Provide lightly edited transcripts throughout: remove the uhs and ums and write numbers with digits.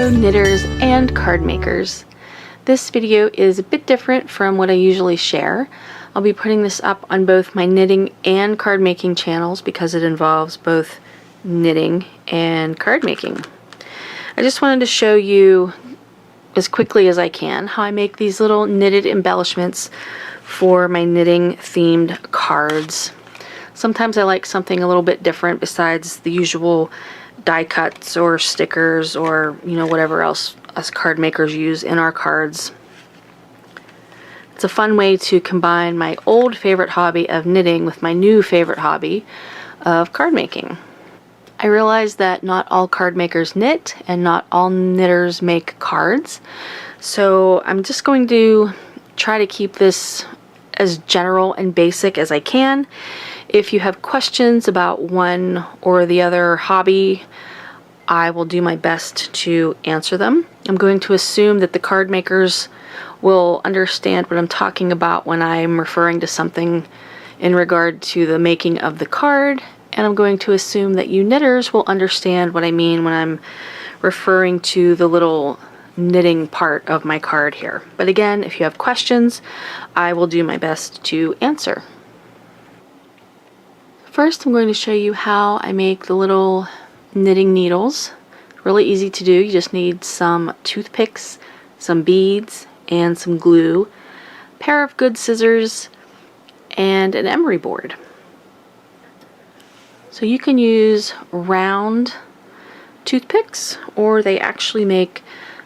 Hello knitters and card makers. This video is a bit different from what I usually share. I'll be putting this up on both my knitting and card making channels because it involves both knitting and card making. I just wanted to show you as quickly as I can how I make these little knitted embellishments for my knitting themed cards. Sometimes I like something a little bit different besides the usual die cuts or stickers or whatever else us card makers use in our cards. It's a fun way to combine my old favorite hobby of knitting with my new favorite hobby of card making. I realize that not all card makers knit and not all knitters make cards, so I'm just going to try to keep this as general and basic as I can. If you have questions about one or the other hobby, I will do my best to answer them. I'm going to assume that the card makers will understand what I'm talking about when I'm referring to something in regard to the making of the card, and I'm going to assume that you knitters will understand what I mean when I'm referring to the little knitting part of my card here. But again, if you have questions, I will do my best to answer. First, I'm going to show you how I make the little knitting needles. Really easy to do. You just need some toothpicks, some beads, and some glue, a pair of good scissors, and an emery board. So you can use round toothpicks, or they actually make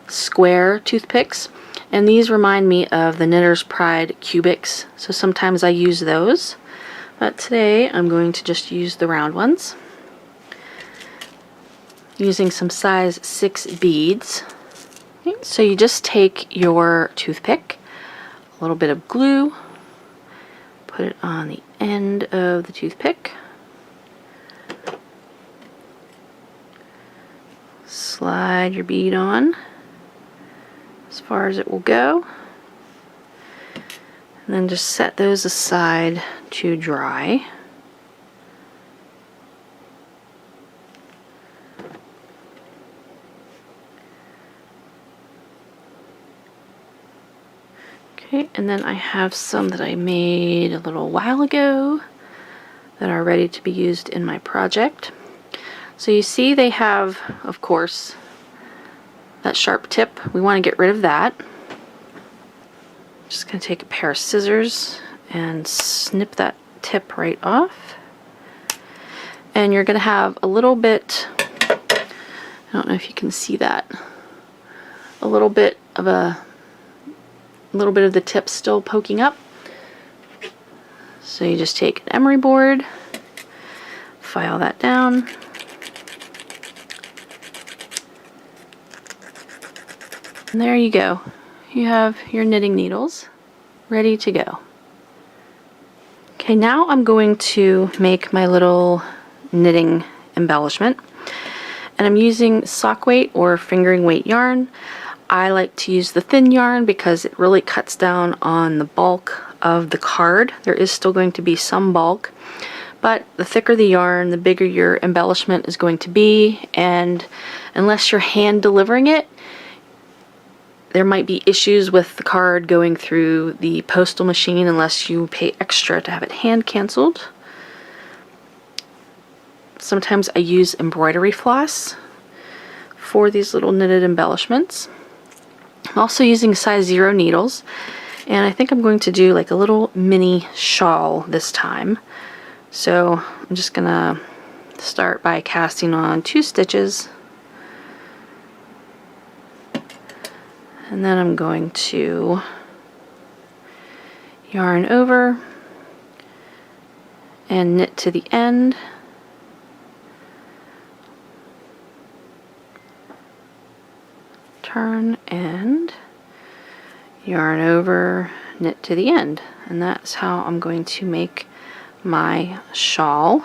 square toothpicks, and these remind me of the Knitter's Pride cubics, so sometimes I use those. But today I'm going to just use the round ones, using some size 6 beads. Okay, so you just take your toothpick, a little bit of glue, put it on the end of the toothpick, slide your bead on as far as it will go, and then just set those aside to dry. Okay, and then I have some that I made a little while ago that are ready to be used in my project. So you see they have, of course, that sharp tip. We want to get rid of that. Just going to take a pair of scissors and snip that tip right off. And you're going to have a little bit, I don't know if you can see that, a little bit of the tip still poking up. So you just take an emery board, file that down, and there you go. You have your knitting needles ready to go. Okay, now I'm going to make my little knitting embellishment, and I'm using sock weight or fingering weight yarn. I like to use the thin yarn because it really cuts down on the bulk of the card. There is still going to be some bulk, but the thicker the yarn, the bigger your embellishment is going to be, and unless you're hand delivering it, there might be issues with the card going through the postal machine unless you pay extra to have it hand canceled. Sometimes I use embroidery floss for these little knitted embellishments. I'm also using size 0 needles, and I think I'm going to do like a little mini shawl this time. So I'm just gonna start by casting on 2 stitches, and then I'm going to yarn over and knit to the end. Turn and yarn over, knit to the end, and that's how I'm going to make my shawl.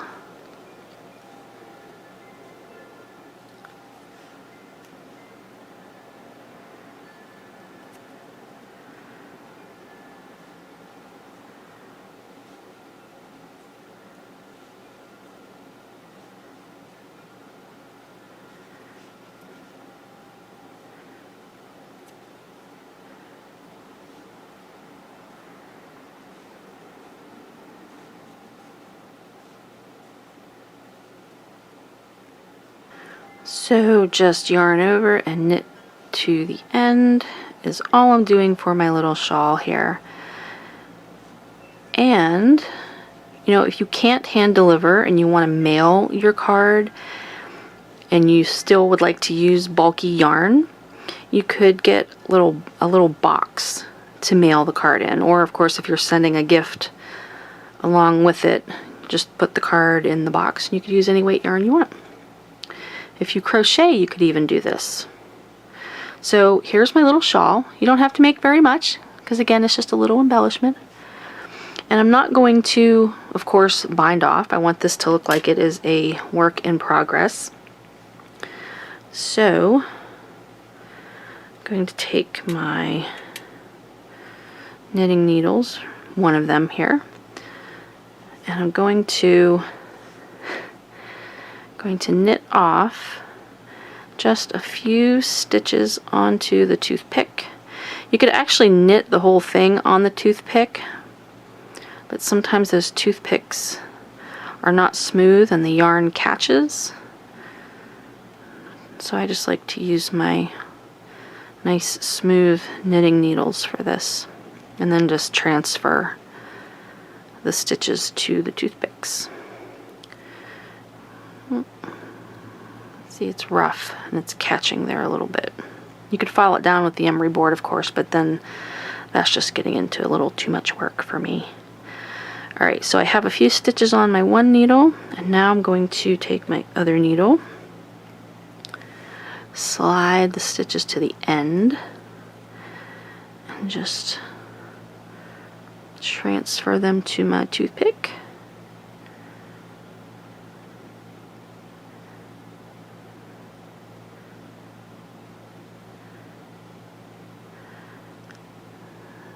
So just yarn over and knit to the end is all I'm doing for my little shawl here. And you know, if you can't hand deliver and you want to mail your card and you still would like to use bulky yarn, you could get a little box to mail the card in. Or of course, if you're sending a gift along with it, just put the card in the box and you could use any weight yarn you want. If you crochet, you could even do this. So here's my little shawl. You don't have to make very much because again, it's just a little embellishment. And I'm not going to, of course, bind off. I want this to look like it is a work in progress. So I'm going to take my knitting needles, one of them here, and I'm going to knit off just a few stitches onto the toothpick. You could actually knit the whole thing on the toothpick, but sometimes those toothpicks are not smooth and the yarn catches. So I just like to use my nice smooth knitting needles for this, and then just transfer the stitches to the toothpicks. See, it's rough and it's catching there a little bit. You could file it down with the emery board, of course, but then that's just getting into a little too much work for me. Alright, so I have a few stitches on my one needle, and now I'm going to take my other needle, slide the stitches to the end, and just transfer them to my toothpick.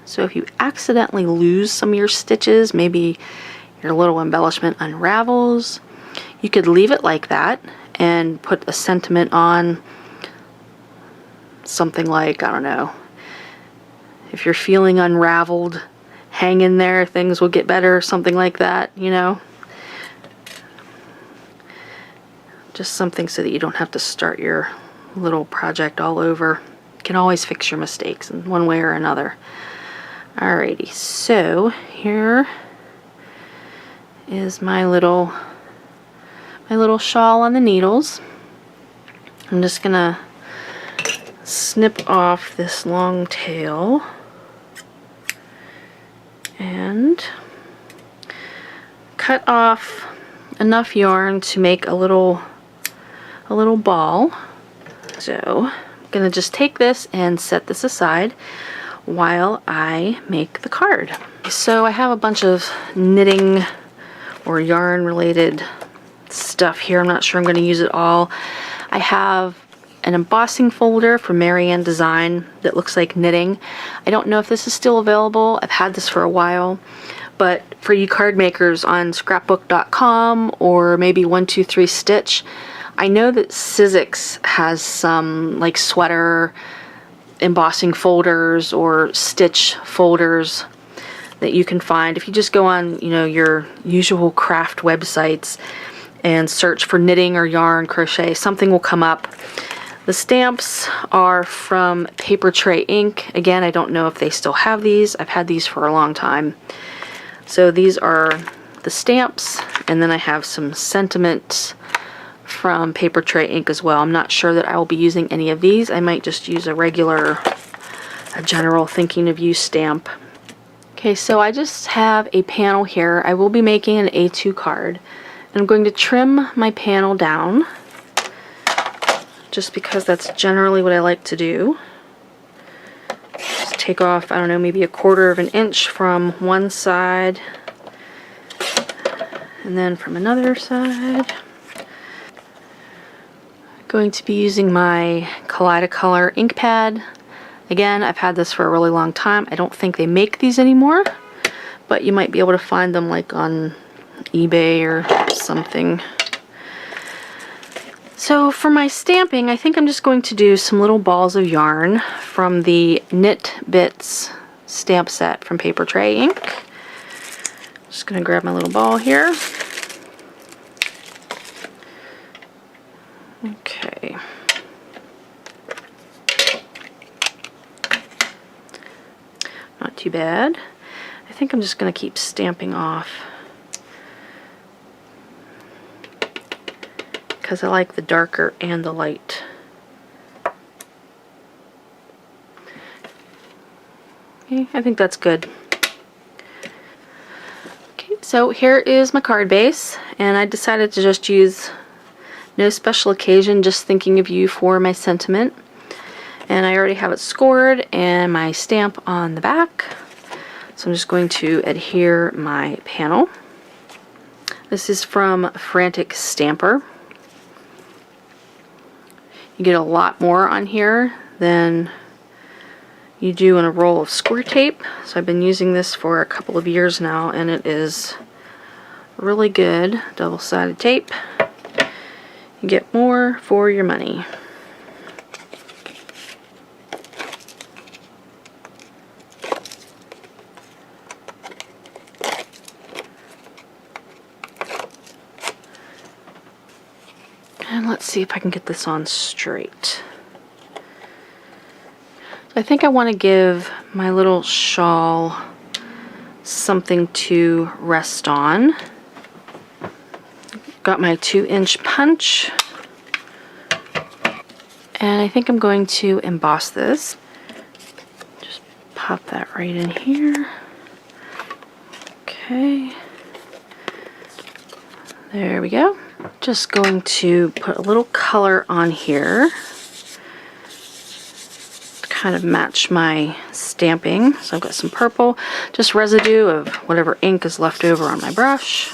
So if you accidentally lose some of your stitches, maybe your little embellishment unravels, you could leave it like that and put a sentiment on something like, I don't know, if you're feeling unraveled, hang in there, things will get better, something like that, you know. Just something so that you don't have to start your little project all over. You can always fix your mistakes in one way or another. Alrighty, so here is my little shawl on the needles. I'm just gonna snip off this long tail and cut off enough yarn to make a little ball. So I'm gonna just take this and set this aside while I make the card. So I have a bunch of knitting or yarn related stuff here. I'm not sure I'm going to use it all. I have an embossing folder for Marianne Design that looks like knitting. I don't know if this is still available. I've had this for a while, but for you card makers on scrapbook.com or maybe 123 Stitch, I know that Sizzix has some like sweater embossing folders or stitch folders that you can find. If you just go on, you know, your usual craft websites and search for knitting or yarn, crochet, something will come up. The stamps are from Paper Tray Inc. Again, I don't know if they still have these. I've had these for a long time. So these are the stamps, and then I have some sentiments from Paper Tray Inc. as well. I'm not sure that I will be using any of these. I might just use a general thinking of you stamp. Okay, so I just have a panel here. I will be making an A2 card. And I'm going to trim my panel down, just because that's generally what I like to do. Just take off, I don't know, maybe 1/4 of an inch from one side, and then from another side. Going to be using my Kaleidacolor ink pad. Again, I've had this for a really long time. I don't think they make these anymore, but you might be able to find them like on eBay or something. So for my stamping, I think I'm just going to do some little balls of yarn from the Knit Bits stamp set from Paper Tray Inc. Just going to grab my little ball here. Okay. Not too bad. I think I'm just going to keep stamping off because I like the darker and the light. Okay, I think that's good. Okay, so here is my card base, and I decided to just use no special occasion, just thinking of you for my sentiment. And I already have it scored and my stamp on the back. So I'm just going to adhere my panel. This is from Frantic Stamper. You get a lot more on here than you do in a roll of score tape. So I've been using this for a couple of years now, and it is really good double-sided tape. You get more for your money. And let's see if I can get this on straight. I think I want to give my little shawl something to rest on. Got my 2-inch punch, and I think I'm going to emboss this. Just pop that right in here. Okay, there we go. Just going to put a little color on here to kind of match my stamping. So I've got some purple, just residue of whatever ink is left over on my brush.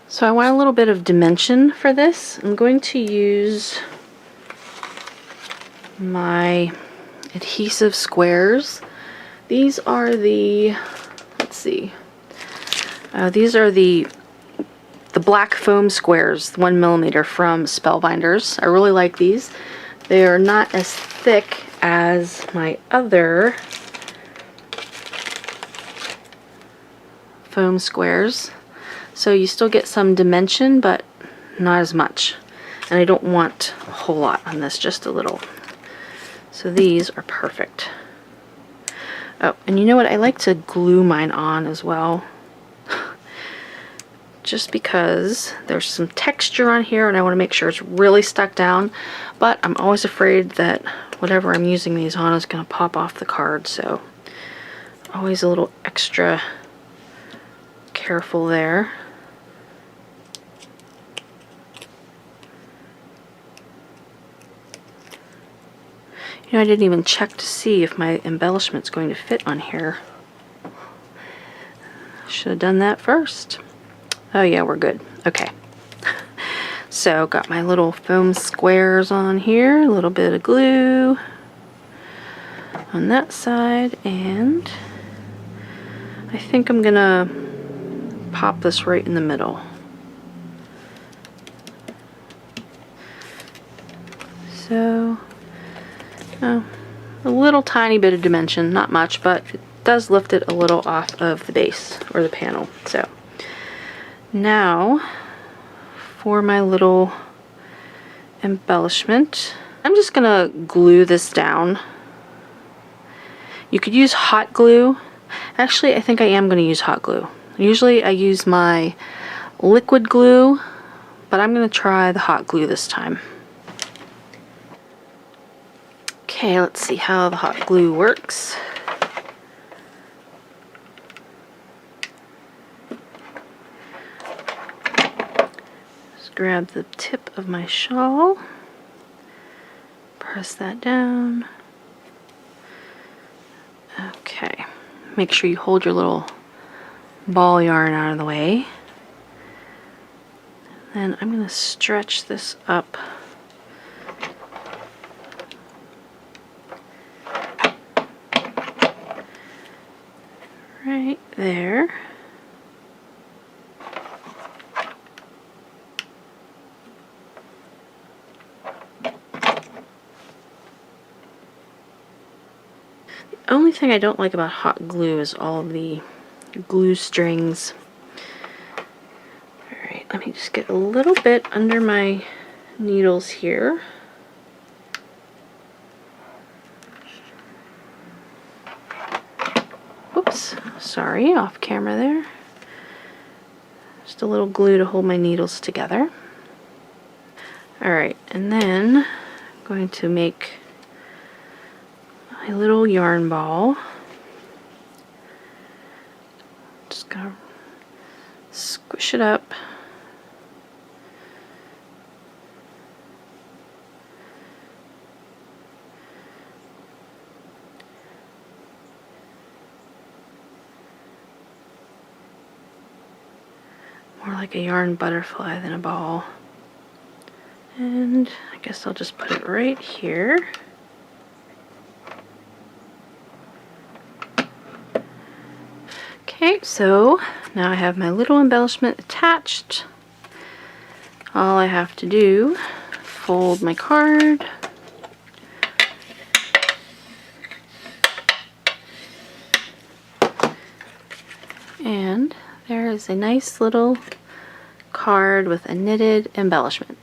So I want a little bit of dimension for this. I'm going to use my adhesive squares. These are the, let's see, these are the black foam squares, 1mm from Spellbinders. I really like these. They are not as thick as my other foam squares. So you still get some dimension, but not as much. And I don't want a whole lot on this, just a little. So these are perfect. Oh, and you know what? I like to glue mine on as well. Just because there's some texture on here and I want to make sure it's really stuck down. But I'm always afraid that whatever I'm using these on is going to pop off the card. So always a little extra careful there. You know, I didn't even check to see if my embellishment's going to fit on here. Should have done that first. Oh yeah, we're good. Okay. So got my little foam squares on here, a little bit of glue on that side, and I think I'm gonna pop this right in the middle. So a little tiny bit of dimension, not much, but it does lift it a little off of the base or the panel. So now for my little embellishment, I'm just gonna glue this down. You could use hot glue. Actually, I think I am gonna use hot glue. Usually I use my liquid glue, but I'm gonna try the hot glue this time. Okay, let's see how the hot glue works. Just grab the tip of my shawl, press that down. Okay, make sure you hold your little ball yarn out of the way. Then I'm going to stretch this up right there. The only thing I don't like about hot glue is all of the glue strings. Alright, let me just get a little bit under my needles here. Whoops, sorry, off camera there. Just a little glue to hold my needles together. Alright, and then I'm going to make my little yarn ball. Just gonna squish it up. More like a yarn butterfly than a ball. And I guess I'll just put it right here. Okay, so now I have my little embellishment attached. All I have to do, fold my card. And there is a nice little card with a knitted embellishment.